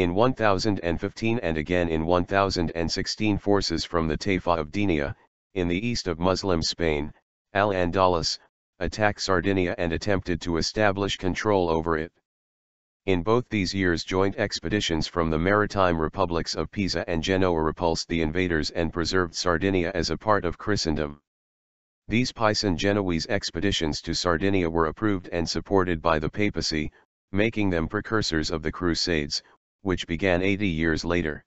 In 1015 and again in 1016 forces from the taifa of Denia, in the east of Muslim Spain, al-Andalus, attacked Sardinia and attempted to establish control over it. In both these years joint expeditions from the maritime republics of Pisa and Genoa repulsed the invaders and preserved Sardinia as a part of Christendom. These Pisan Genoese expeditions to Sardinia were approved and supported by the Papacy, making them precursors of the Crusades, which began 80 years later.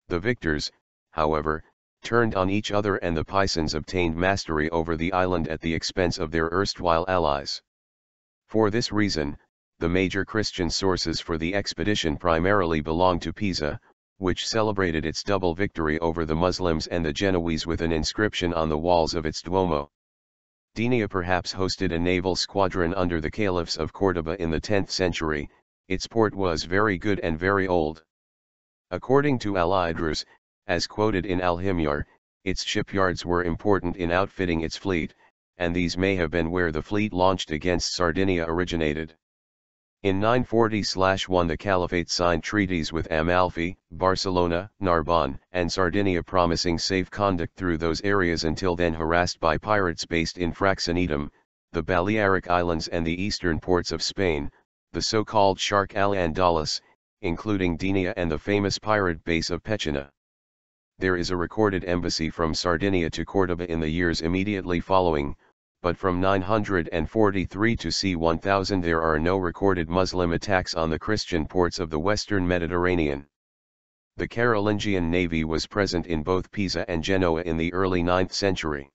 The victors, however, turned on each other and the Pisans obtained mastery over the island at the expense of their erstwhile allies. For this reason, the major Christian sources for the expedition primarily belong to Pisa, which celebrated its double victory over the Muslims and the Genoese with an inscription on the walls of its Duomo. Denia perhaps hosted a naval squadron under the caliphs of Córdoba in the 10th century. Its port was very good and very old. According to al-Andalus, as quoted in al-Himyar, its shipyards were important in outfitting its fleet, and these may have been where the fleet launched against Sardinia originated. In 940/1 the Caliphate signed treaties with Amalfi, Barcelona, Narbonne, and Sardinia promising safe conduct through those areas until then harassed by pirates based in Fraxinidum, the Balearic Islands and the eastern ports of Spain, the so-called Sharq al-Andalus, including Denia and the famous pirate base of Pechina. There is a recorded embassy from Sardinia to Córdoba in the years immediately following, but from 943 to c. 1000 there are no recorded Muslim attacks on the Christian ports of the western Mediterranean. The Carolingian navy was present in both Pisa and Genoa in the early 9th century.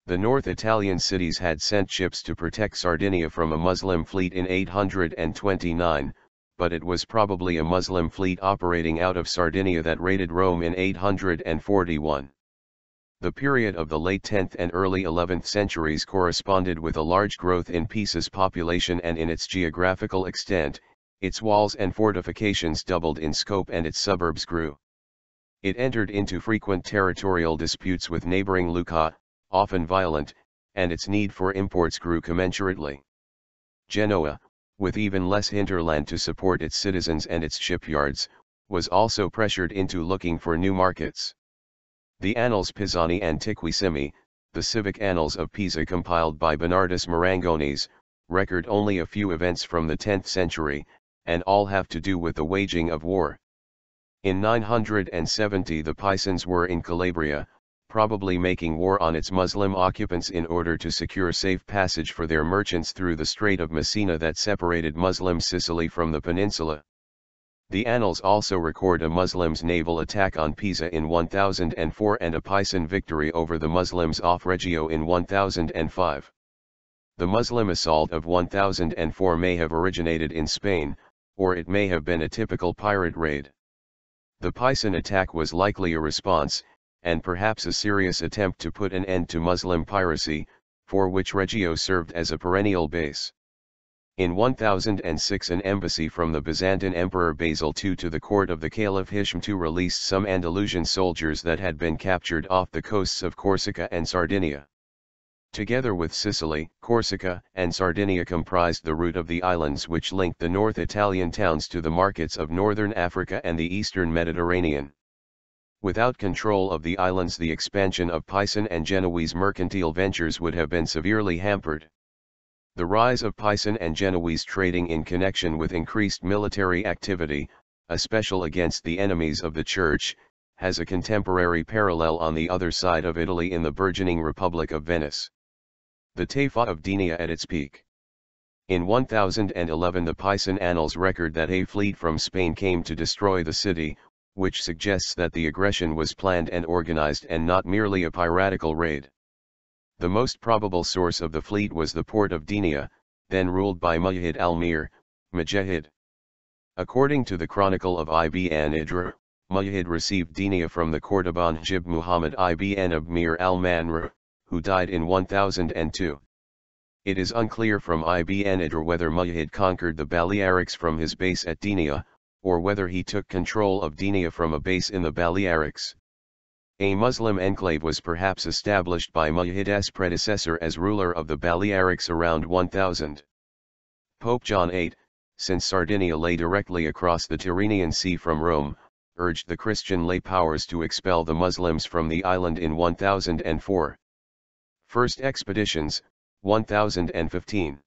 The North Italian cities had sent ships to protect Sardinia from a Muslim fleet in 829, but it was probably a Muslim fleet operating out of Sardinia that raided Rome in 841. The period of the late 10th and early 11th centuries corresponded with a large growth in Pisa's population and in its geographical extent. Its walls and fortifications doubled in scope and its suburbs grew. It entered into frequent territorial disputes with neighboring Lucca, often violent, and its need for imports grew commensurately. Genoa, with even less hinterland to support its citizens and its shipyards, was also pressured into looking for new markets. The Annals Pisani Antiquissimi, the civic annals of Pisa compiled by Bernardus Marangones, record only a few events from the 10th century, and all have to do with the waging of war. In 970 the Pisans were in Calabria, probably making war on its Muslim occupants in order to secure safe passage for their merchants through the Strait of Messina that separated Muslim Sicily from the peninsula. The annals also record a Muslims' naval attack on Pisa in 1004 and a Pisan victory over the Muslims off Reggio in 1005. The Muslim assault of 1004 may have originated in Spain, or it may have been a typical pirate raid. The Pisan attack was likely a response, and perhaps a serious attempt to put an end to Muslim piracy, for which Reggio served as a perennial base. In 1006 an embassy from the Byzantine Emperor Basil II to the court of the Caliph Hisham II released some Andalusian soldiers that had been captured off the coasts of Corsica and Sardinia. Together with Sicily, Corsica and Sardinia comprised the route of the islands which linked the North Italian towns to the markets of northern Africa and the eastern Mediterranean. Without control of the islands the expansion of Pisan and Genoese mercantile ventures would have been severely hampered. The rise of Pisan and Genoese trading in connection with increased military activity, especially against the enemies of the Church, has a contemporary parallel on the other side of Italy in the burgeoning Republic of Venice. The taifa of Denia at its peak. In 1011 the Pisan annals record that a fleet from Spain came to destroy the city, which suggests that the aggression was planned and organized and not merely a piratical raid. The most probable source of the fleet was the port of Denia, then ruled by Mujahid al-Mir, Mujahid. According to the Chronicle of Ibn Idr, Mujahid received Denia from the Cordoban Jib Muhammad ibn Abmir al-Manr, who died in 1002. It is unclear from Ibn Idr whether Mujahid conquered the Balearics from his base at Denia, or whether he took control of Denia from a base in the Balearics. A Muslim enclave was perhaps established by Mujahid's predecessor as ruler of the Balearics around 1000. Pope John VIII, since Sardinia lay directly across the Tyrrhenian Sea from Rome, urged the Christian lay powers to expel the Muslims from the island in 1004. First expeditions, 1015.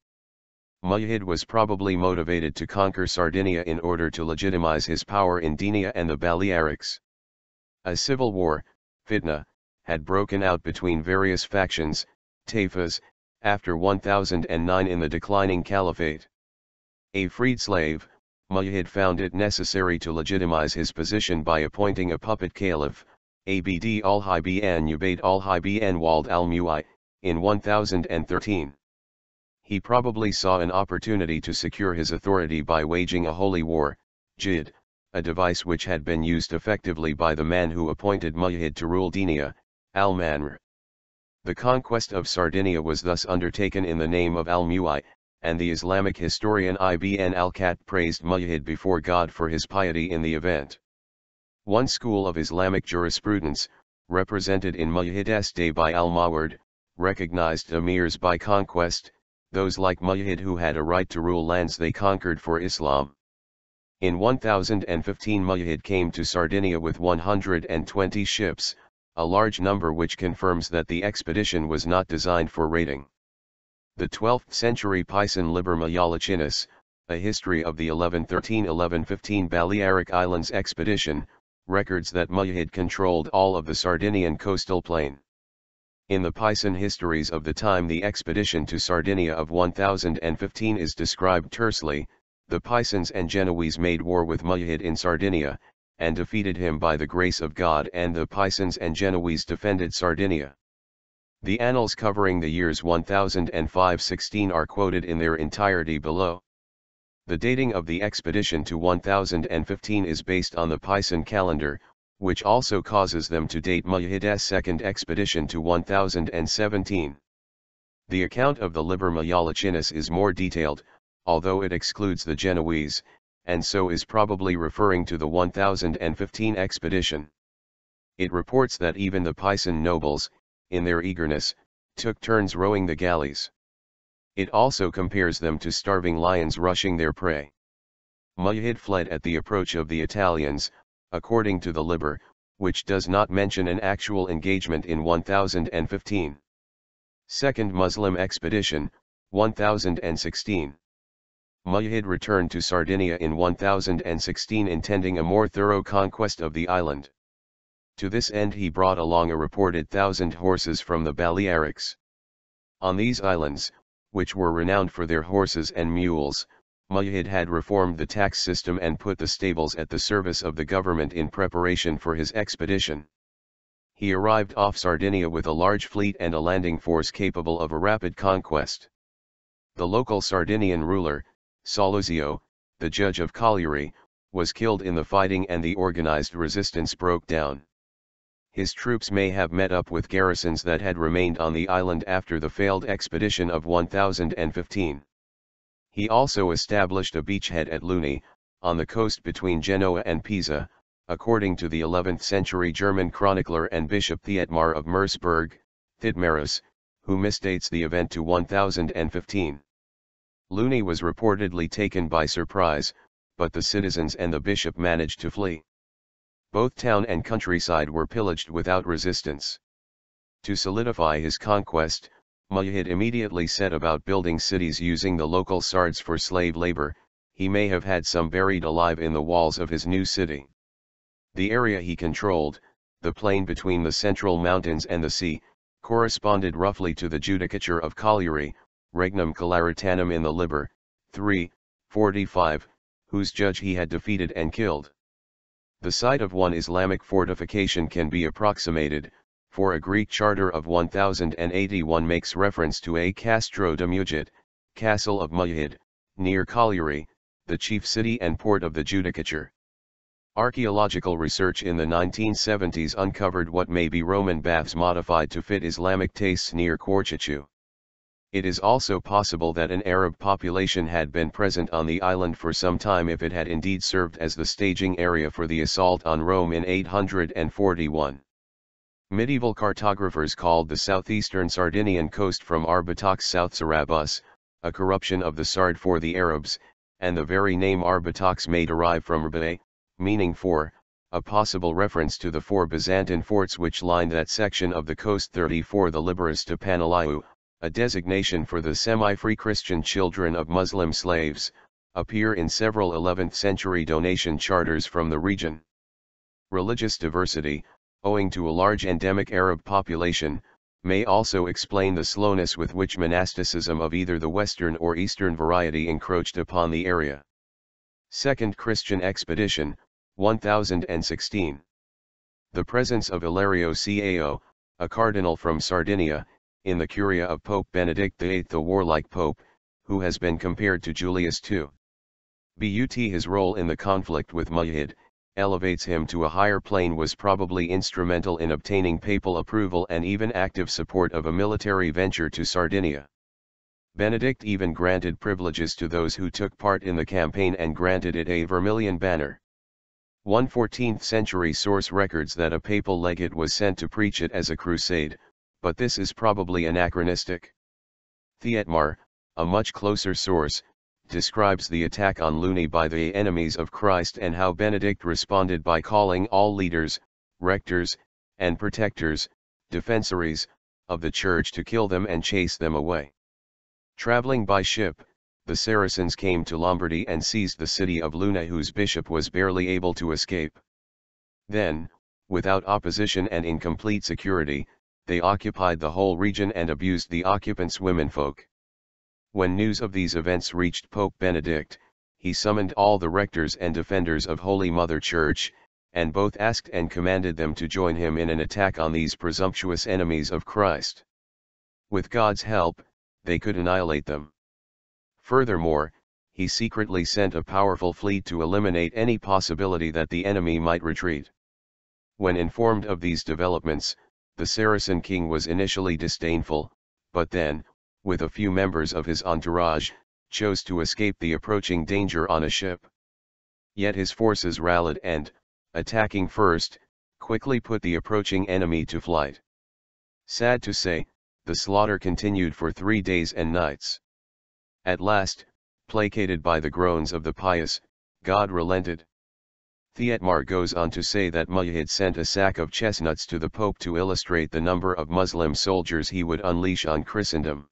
Mujahid was probably motivated to conquer Sardinia in order to legitimize his power in Denia and the Balearics. A civil war, fitna, had broken out between various factions, taifas, after 1009 in the declining caliphate. A freed slave, Mujahid found it necessary to legitimize his position by appointing a puppet caliph, Abd al-Hayyan Ubayd al-Hayyan Wald al-Mu'i, in 1013. He probably saw an opportunity to secure his authority by waging a holy war, jihad, a device which had been used effectively by the man who appointed Mujahid to rule Denia, al-Manr. The conquest of Sardinia was thus undertaken in the name of al-Mu'i, and the Islamic historian Ibn al-Khat praised Mujahid before God for his piety in the event. One school of Islamic jurisprudence, represented in Mujahid's day by al-Maward, recognized emirs by conquest, those like Mujahid who had a right to rule lands they conquered for Islam. In 1015 Mujahid came to Sardinia with 120 ships, a large number which confirms that the expedition was not designed for raiding. The 12th century Pisan Liber Mayalachinis, a history of the 1113-1115 Balearic Islands expedition, records that Mujahid controlled all of the Sardinian coastal plain. In the Pisan histories of the time the expedition to Sardinia of 1015 is described tersely. The Pisans and Genoese made war with Mujahid in Sardinia, and defeated him by the grace of God, and the Pisans and Genoese defended Sardinia. The annals covering the years 1005-16 are quoted in their entirety below. The dating of the expedition to 1015 is based on the Pisan calendar, which also causes them to date Mujahid's second expedition to 1017. The account of the Liber Mayalachinis is more detailed, although it excludes the Genoese, and so is probably referring to the 1015 expedition. It reports that even the Pisan nobles, in their eagerness, took turns rowing the galleys. It also compares them to starving lions rushing their prey. Mujahid fled at the approach of the Italians, according to the Liber, which does not mention an actual engagement in 1015. Second Muslim expedition, 1016. Mujahid returned to Sardinia in 1016 intending a more thorough conquest of the island. To this end he brought along a reported 1,000 horses from the Balearics. On these islands, which were renowned for their horses and mules, Mujahid had reformed the tax system and put the stables at the service of the government in preparation for his expedition. He arrived off Sardinia with a large fleet and a landing force capable of a rapid conquest. The local Sardinian ruler, Saluzio, the judge of colliery, was killed in the fighting and the organized resistance broke down. His troops may have met up with garrisons that had remained on the island after the failed expedition of 1015. He also established a beachhead at Luni, on the coast between Genoa and Pisa, according to the 11th century German chronicler and Bishop Thietmar of Merseburg, Thidmarus, who misdates the event to 1015. Luni was reportedly taken by surprise, but the citizens and the bishop managed to flee. Both town and countryside were pillaged without resistance. To solidify his conquest, Mujahid immediately set about building cities using the local Sards for slave labor. He may have had some buried alive in the walls of his new city. The area he controlled, the plain between the central mountains and the sea, corresponded roughly to the judicature of colliery, regnum colaritanum in the Liber, 3:45, whose judge he had defeated and killed. The site of one Islamic fortification can be approximated, for a Greek charter of 1081 makes reference to a Castro de Mujid, castle of Mujahid, near Colliery, the chief city and port of the judicature. Archaeological research in the 1970s uncovered what may be Roman baths modified to fit Islamic tastes near Corchichu. It is also possible that an Arab population had been present on the island for some time if it had indeed served as the staging area for the assault on Rome in 841. Medieval cartographers called the southeastern Sardinian coast from Arbatox South Sarabus, a corruption of the Sard for the Arabs, and the very name Arbatox may derive from Rbe, meaning four, a possible reference to the four Byzantine forts which lined that section of the coast. 34 The Liberis to Panaliou, a designation for the semi-free Christian children of Muslim slaves, appear in several 11th century donation charters from the region. Religious diversity, owing to a large endemic Arab population, may also explain the slowness with which monasticism of either the western or eastern variety encroached upon the area. Second Christian Expedition, 1016. The presence of Ilario Cao, a cardinal from Sardinia, in the curia of Pope Benedict VIII, the warlike pope, who has been compared to Julius II. But his role in the conflict with Mujahid, elevates him to a higher plane, was probably instrumental in obtaining papal approval and even active support of a military venture to Sardinia. Benedict even granted privileges to those who took part in the campaign and granted it a vermilion banner. One 14th century source records that a papal legate was sent to preach it as a crusade, but this is probably anachronistic. Thietmar, a much closer source, describes the attack on Luni by the enemies of Christ and how Benedict responded by calling all leaders, rectors, and protectors, defensories, of the church to kill them and chase them away. Traveling by ship, the Saracens came to Lombardy and seized the city of Luna, whose bishop was barely able to escape. Then, without opposition and in complete security, they occupied the whole region and abused the occupants' womenfolk. When news of these events reached Pope Benedict, he summoned all the rectors and defenders of Holy Mother Church, and both asked and commanded them to join him in an attack on these presumptuous enemies of Christ. With God's help, they could annihilate them. Furthermore, he secretly sent a powerful fleet to eliminate any possibility that the enemy might retreat. When informed of these developments, the Saracen king was initially disdainful, but then, with a few members of his entourage, chose to escape the approaching danger on a ship. Yet his forces rallied and, attacking first, quickly put the approaching enemy to flight. Sad to say, the slaughter continued for 3 days and nights. At last, placated by the groans of the pious, God relented. Thietmar goes on to say that Mujahid sent a sack of chestnuts to the Pope to illustrate the number of Muslim soldiers he would unleash on Christendom.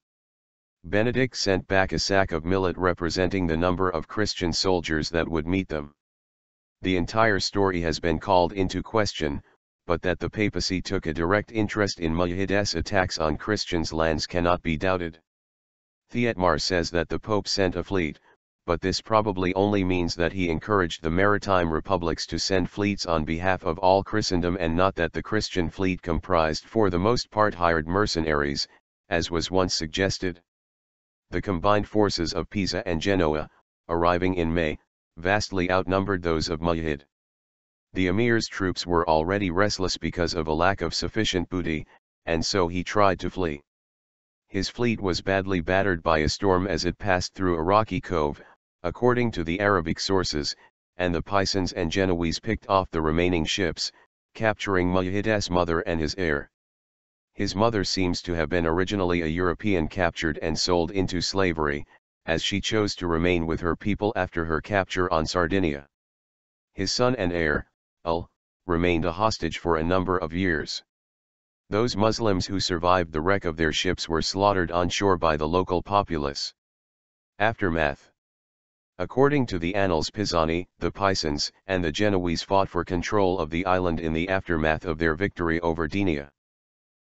Benedict sent back a sack of millet representing the number of Christian soldiers that would meet them. The entire story has been called into question, but that the papacy took a direct interest in Mujahid's attacks on Christians' lands cannot be doubted. Thietmar says that the Pope sent a fleet, but this probably only means that he encouraged the maritime republics to send fleets on behalf of all Christendom, and not that the Christian fleet comprised for the most part hired mercenaries, as was once suggested. The combined forces of Pisa and Genoa, arriving in May, vastly outnumbered those of Mujahid. The emir's troops were already restless because of a lack of sufficient booty, and so he tried to flee. His fleet was badly battered by a storm as it passed through a rocky cove, according to the Arabic sources, and the Pisans and Genoese picked off the remaining ships, capturing Mujahid's mother and his heir. His mother seems to have been originally a European captured and sold into slavery, as she chose to remain with her people after her capture on Sardinia. His son and heir, remained a hostage for a number of years. Those Muslims who survived the wreck of their ships were slaughtered on shore by the local populace. Aftermath. According to the Annals Pisani, the Pisans and the Genoese fought for control of the island in the aftermath of their victory over Denia.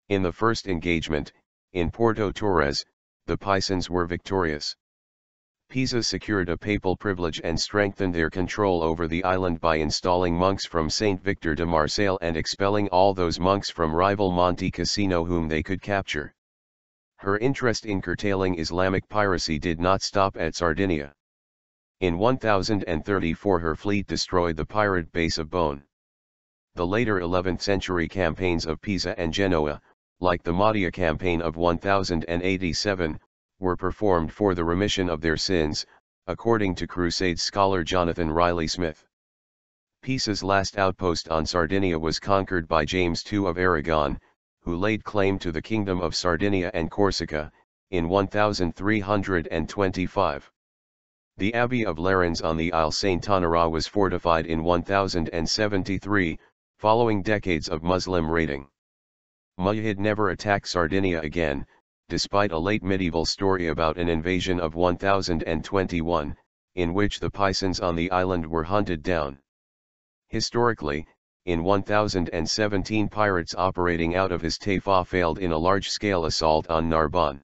In the first engagement, in Porto Torres, the Pisans were victorious. Pisa secured a papal privilege and strengthened their control over the island by installing monks from Saint Victor de Marseille and expelling all those monks from rival Monte Cassino whom they could capture. Her interest in curtailing Islamic piracy did not stop at Sardinia. In 1034 her fleet destroyed the pirate base of Beaune. The later 11th century campaigns of Pisa and Genoa, like the Mahdia campaign of 1087, were performed for the remission of their sins, according to Crusades scholar Jonathan Riley Smith. Pisa's last outpost on Sardinia was conquered by James II of Aragon, who laid claim to the kingdom of Sardinia and Corsica, in 1325. The Abbey of Lerins on the Isle Saint-Honorat was fortified in 1073, following decades of Muslim raiding. Mujahid never attacked Sardinia again, despite a late medieval story about an invasion of 1021, in which the Pisans on the island were hunted down. Historically, in 1017 pirates operating out of his taifa failed in a large-scale assault on Narbonne.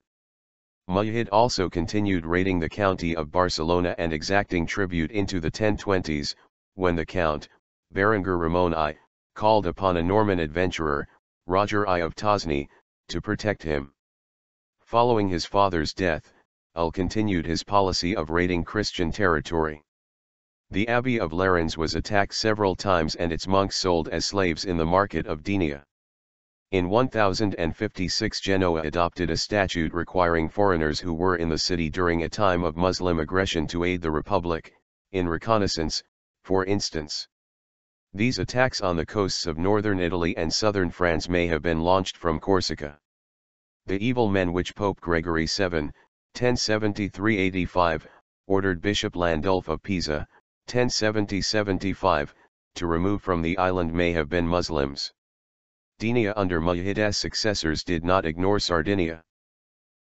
Mujahid also continued raiding the county of Barcelona and exacting tribute into the 1020s, when the Count, Berengar Ramon I, called upon a Norman adventurer, Roger I of Tosny, to protect him. Following his father's death, Ul continued his policy of raiding Christian territory. The Abbey of Lerins was attacked several times and its monks sold as slaves in the market of Denia. In 1056 Genoa adopted a statute requiring foreigners who were in the city during a time of Muslim aggression to aid the Republic, in reconnaissance, for instance. These attacks on the coasts of northern Italy and southern France may have been launched from Corsica. The evil men which Pope Gregory VII, 1073-85, ordered Bishop Landulf of Pisa, 1070-75, to remove from the island may have been Muslims. Denia under Mujahid's successors did not ignore Sardinia.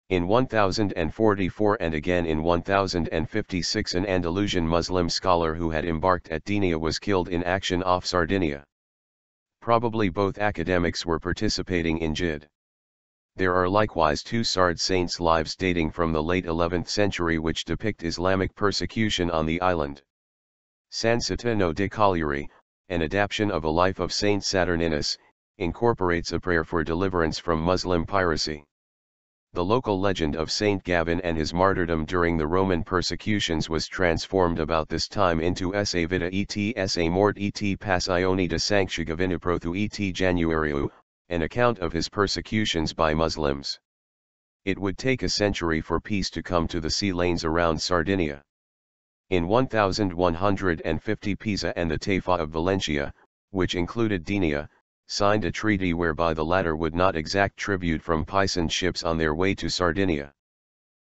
In 1044 and again in 1056 an Andalusian Muslim scholar who had embarked at Denia was killed in action off Sardinia. Probably both academics were participating in jihad. There are likewise two Sard saints' lives dating from the late 11th century which depict Islamic persecution on the island. San Saturnino de Cagliari, an adaptation of a life of Saint Saturninus, incorporates a prayer for deliverance from Muslim piracy. The local legend of Saint Gavin and his martyrdom during the Roman persecutions was transformed about this time into Essa Vita et Essa Mort et Passione de Sancti Gavina Prothu et Januariu, an account of his persecutions by Muslims. It would take a century for peace to come to the sea lanes around Sardinia. In 1150 Pisa and the Taifa of Valencia, which included Denia, signed a treaty whereby the latter would not exact tribute from Pisan ships on their way to Sardinia.